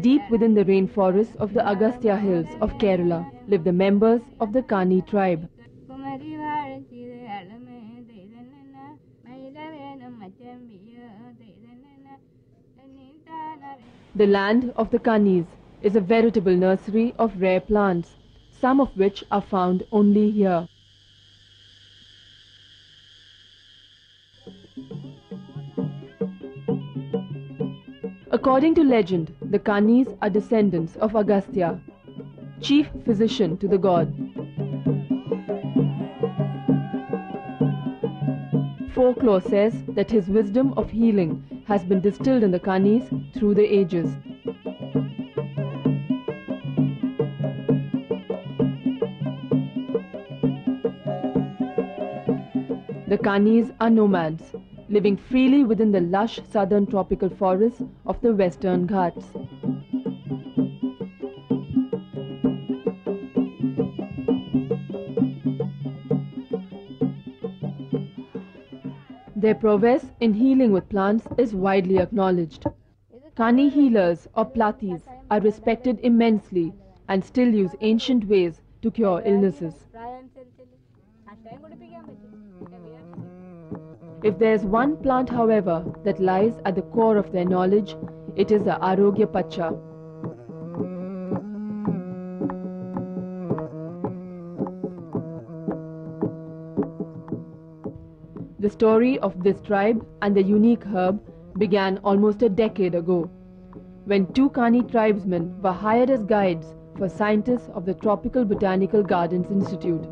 Deep within the rainforests of the Agastya hills of Kerala live the members of the Kani tribe. The land of the Kanis is a veritable nursery of rare plants, some of which are found only here. According to legend, the Kanis are descendants of Agastya, chief physician to the god. Folklore says that his wisdom of healing has been distilled in the Kanis through the ages. The Kanis are nomads, living freely within the lush southern tropical forests of the Western Ghats. Their prowess in healing with plants is widely acknowledged. Kani healers or platis are respected immensely and still use ancient ways to cure illnesses. If there is one plant, however, that lies at the core of their knowledge, it is the Arogya Pacha. The story of this tribe and the unique herb began almost a decade ago, when two Kani tribesmen were hired as guides for scientists of the Tropical Botanical Gardens Institute.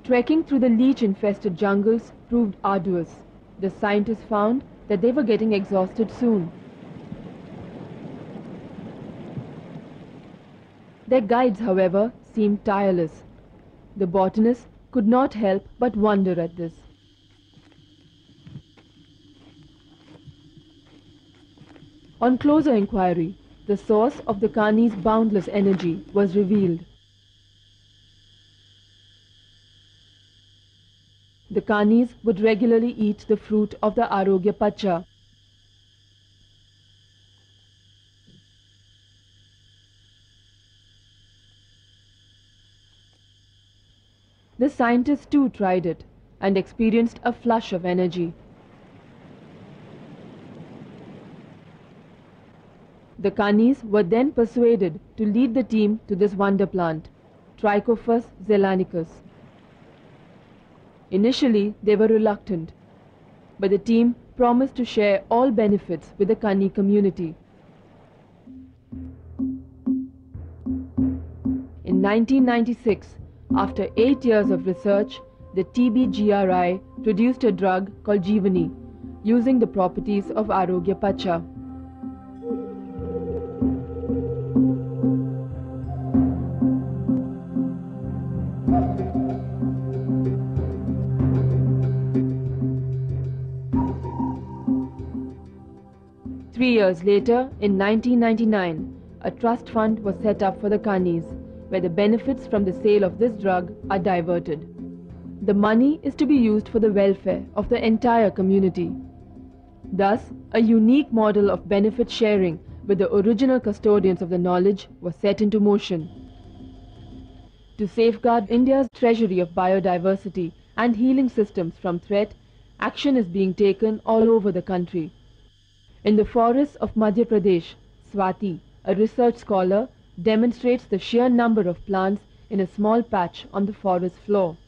Trekking through the leech-infested jungles proved arduous. The scientists found that they were getting exhausted soon. Their guides, however, seemed tireless. The botanists could not help but wonder at this. On closer inquiry, the source of the Kani's boundless energy was revealed. The Kanis would regularly eat the fruit of the Arogya Pacha. The scientists too tried it and experienced a flush of energy. The Kanis were then persuaded to lead the team to this wonder plant, Trichophus zelanicus. Initially, they were reluctant, but the team promised to share all benefits with the Kani community. In 1996, after 8 years of research, the TBGRI produced a drug called Jeevani, using the properties of Arogya Pacha. Three years later, in 1999, a trust fund was set up for the Kanis, where the benefits from the sale of this drug are diverted. The money is to be used for the welfare of the entire community. Thus, a unique model of benefit sharing with the original custodians of the knowledge was set into motion. To safeguard India's treasury of biodiversity and healing systems from threat, action is being taken all over the country. In the forests of Madhya Pradesh, Swati, a research scholar, demonstrates the sheer number of plants in a small patch on the forest floor.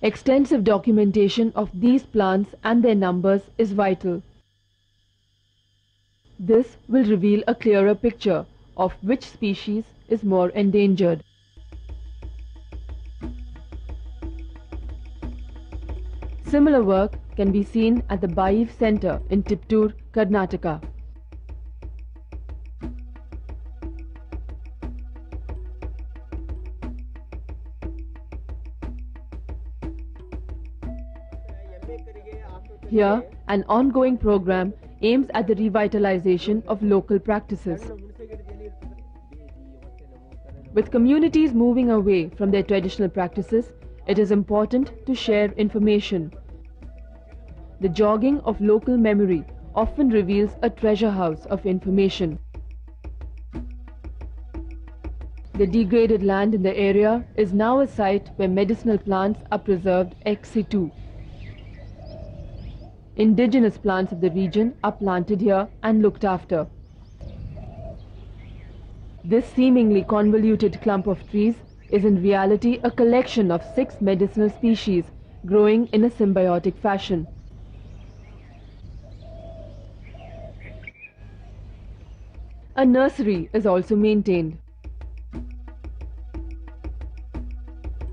Extensive documentation of these plants and their numbers is vital. This will reveal a clearer picture of which species is more endangered. Similar work can be seen at the Baiv Center in Tiptur, Karnataka. Here, an ongoing program aims at the revitalization of local practices. With communities moving away from their traditional practices, it is important to share information. The jogging of local memory often reveals a treasure house of information. The degraded land in the area is now a site where medicinal plants are preserved ex situ. Indigenous plants of the region are planted here and looked after. This seemingly convoluted clump of trees is in reality a collection of 6 medicinal species growing in a symbiotic fashion. A nursery is also maintained.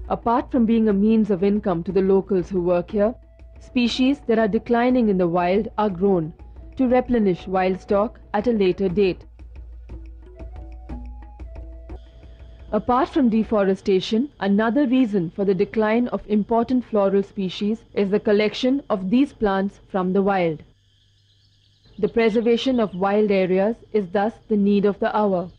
Apart from being a means of income to the locals who work here, species that are declining in the wild are grown to replenish wild stock at a later date. Apart from deforestation, another reason for the decline of important floral species is the collection of these plants from the wild. The preservation of wild areas is thus the need of the hour.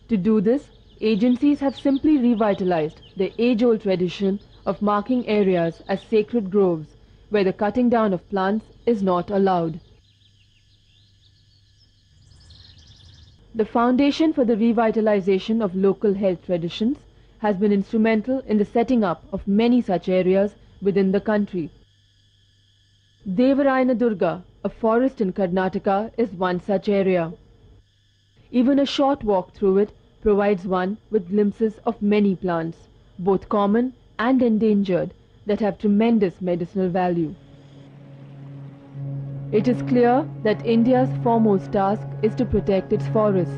To do this, agencies have simply revitalized the age-old tradition of marking areas as sacred groves where the cutting down of plants is not allowed. The foundation for the revitalization of local health traditions has been instrumental in the setting up of many such areas within the country. Devarayana Durga, a forest in Karnataka, is one such area. Even a short walk through it provides one with glimpses of many plants, both common and endangered, that have tremendous medicinal value. It is clear that India's foremost task is to protect its forests.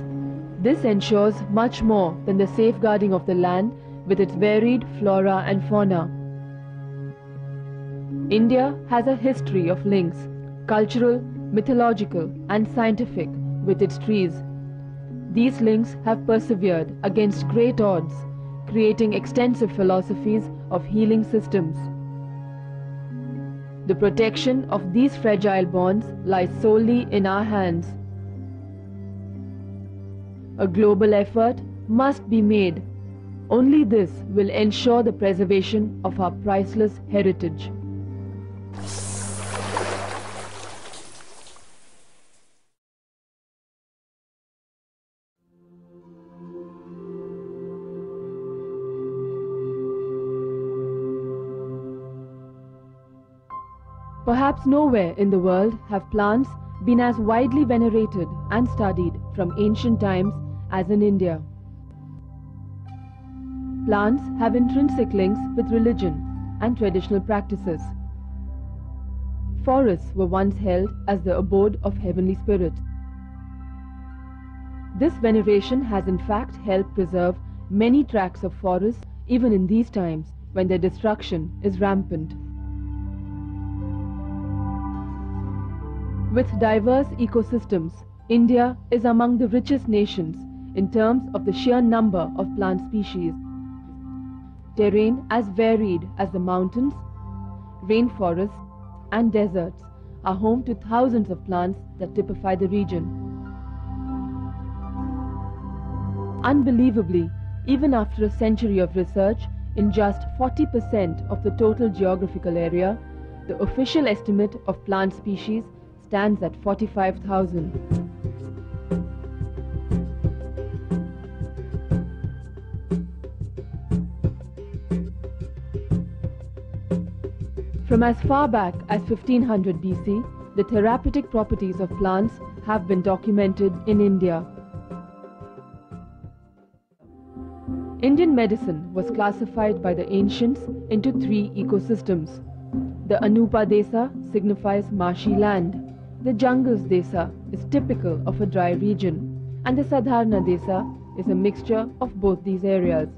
This ensures much more than the safeguarding of the land with its varied flora and fauna. India has a history of links, cultural, mythological, and scientific, with its trees. These links have persevered against great odds, creating extensive philosophies of healing systems. The protection of these fragile bonds lies solely in our hands. A global effort must be made. Only this will ensure the preservation of our priceless heritage. Perhaps nowhere in the world have plants been as widely venerated and studied from ancient times as in India. Plants have intrinsic links with religion and traditional practices. Forests were once held as the abode of heavenly spirits. This veneration has in fact helped preserve many tracts of forests even in these times when their destruction is rampant. With diverse ecosystems, India is among the richest nations in terms of the sheer number of plant species. Terrain as varied as the mountains, rainforests, and deserts are home to thousands of plants that typify the region. Unbelievably, even after a century of research, in just 40% of the total geographical area, the official estimate of plant species stands at 45,000. From as far back as 1500 BC, the therapeutic properties of plants have been documented in India. Indian medicine was classified by the ancients into 3 ecosystems. The Anupa Desa signifies marshy land. The Jangals Desa is typical of a dry region, and the Sadharna Desa is a mixture of both these areas.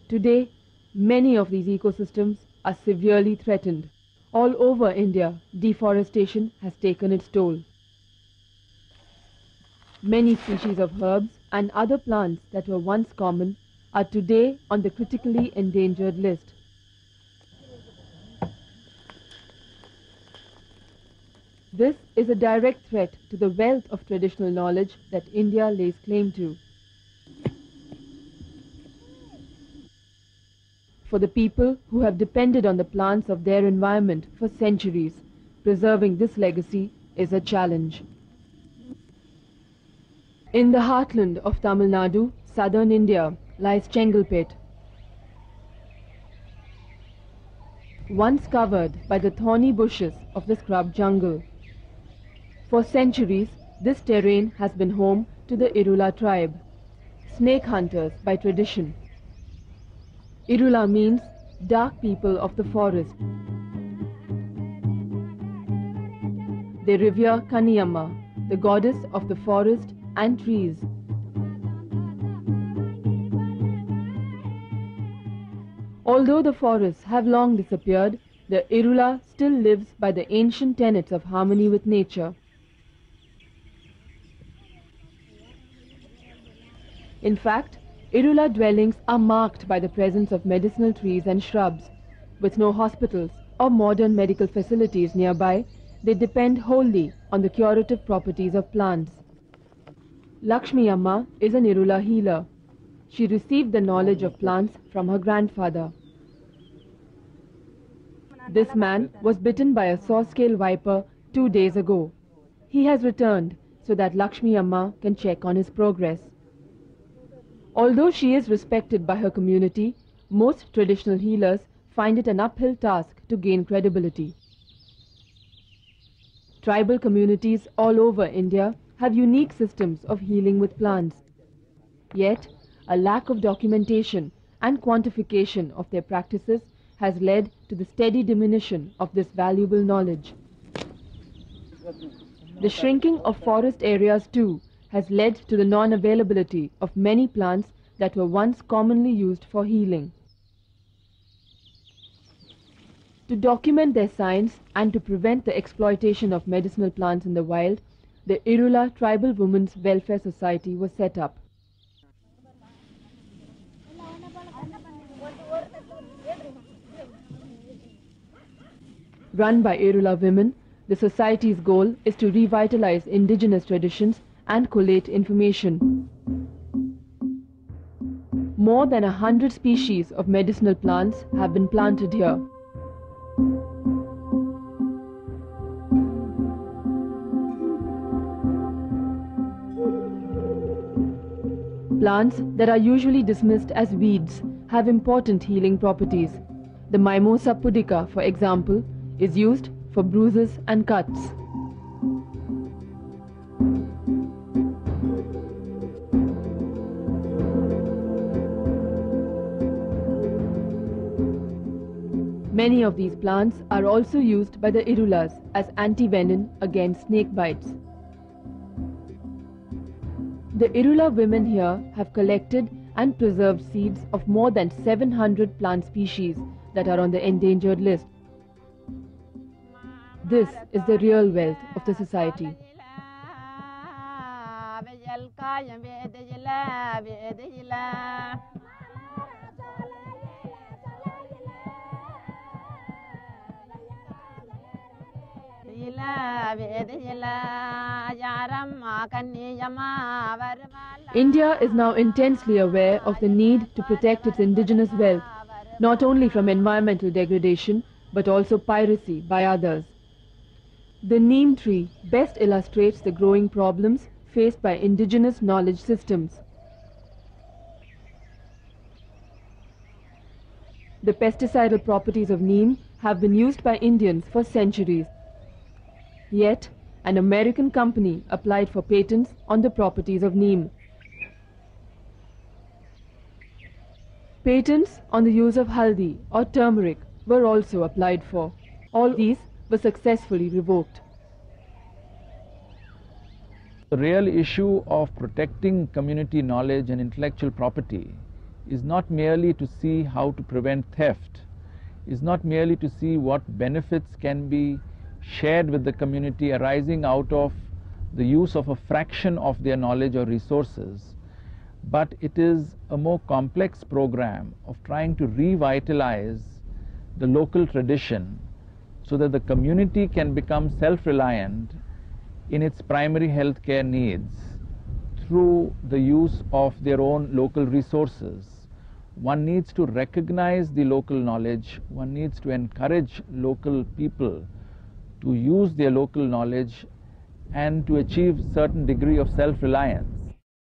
Today, many of these ecosystems are severely threatened. All over India, deforestation has taken its toll. Many species of herbs and other plants that were once common are today on the critically endangered list. This is a direct threat to the wealth of traditional knowledge that India lays claim to. For the people who have depended on the plants of their environment for centuries, preserving this legacy is a challenge. In the heartland of Tamil Nadu, southern India, lies Chengalpet. Once covered by the thorny bushes of the scrub jungle. For centuries, this terrain has been home to the Irula tribe, snake hunters by tradition. Irula means dark people of the forest. They revere Kaniyamma, the goddess of the forest and trees. Although the forests have long disappeared, the Irula still lives by the ancient tenets of harmony with nature. In fact, Irula dwellings are marked by the presence of medicinal trees and shrubs. With no hospitals or modern medical facilities nearby, they depend wholly on the curative properties of plants. Lakshmi Amma is an Irula healer. She received the knowledge of plants from her grandfather. This man was bitten by a saw-scale viper 2 days ago. He has returned so that Lakshmi Amma can check on his progress. Although she is respected by her community, most traditional healers find it an uphill task to gain credibility. Tribal communities all over India have unique systems of healing with plants. Yet, a lack of documentation and quantification of their practices has led to the steady diminution of this valuable knowledge. The shrinking of forest areas too has led to the non-availability of many plants that were once commonly used for healing. To document their science and to prevent the exploitation of medicinal plants in the wild, the Irula Tribal Women's Welfare Society was set up. Run by Irula women, the society's goal is to revitalize indigenous traditions and collate information. More than 100 species of medicinal plants have been planted here. Plants that are usually dismissed as weeds have important healing properties. The Mimosa pudica, for example, is used for bruises and cuts. Many of these plants are also used by the Irulas as anti-venom against snake bites. The Irula women here have collected and preserved seeds of more than 700 plant species that are on the endangered list. This is the real wealth of the society. India is now intensely aware of the need to protect its indigenous wealth, not only from environmental degradation, but also piracy by others. The neem tree best illustrates the growing problems faced by indigenous knowledge systems. The pesticidal properties of neem have been used by Indians for centuries. Yet, an American company applied for patents on the properties of neem. Patents on the use of haldi or turmeric were also applied for. All these were successfully revoked. The real issue of protecting community knowledge and intellectual property is not merely to see how to prevent theft, is not merely to see what benefits can be shared with the community arising out of the use of a fraction of their knowledge or resources, but it is a more complex program of trying to revitalize the local tradition so that the community can become self-reliant in its primary healthcare needs through the use of their own local resources. One needs to recognize the local knowledge, one needs to encourage local people to use their local knowledge and to achieve certain degree of self-reliance.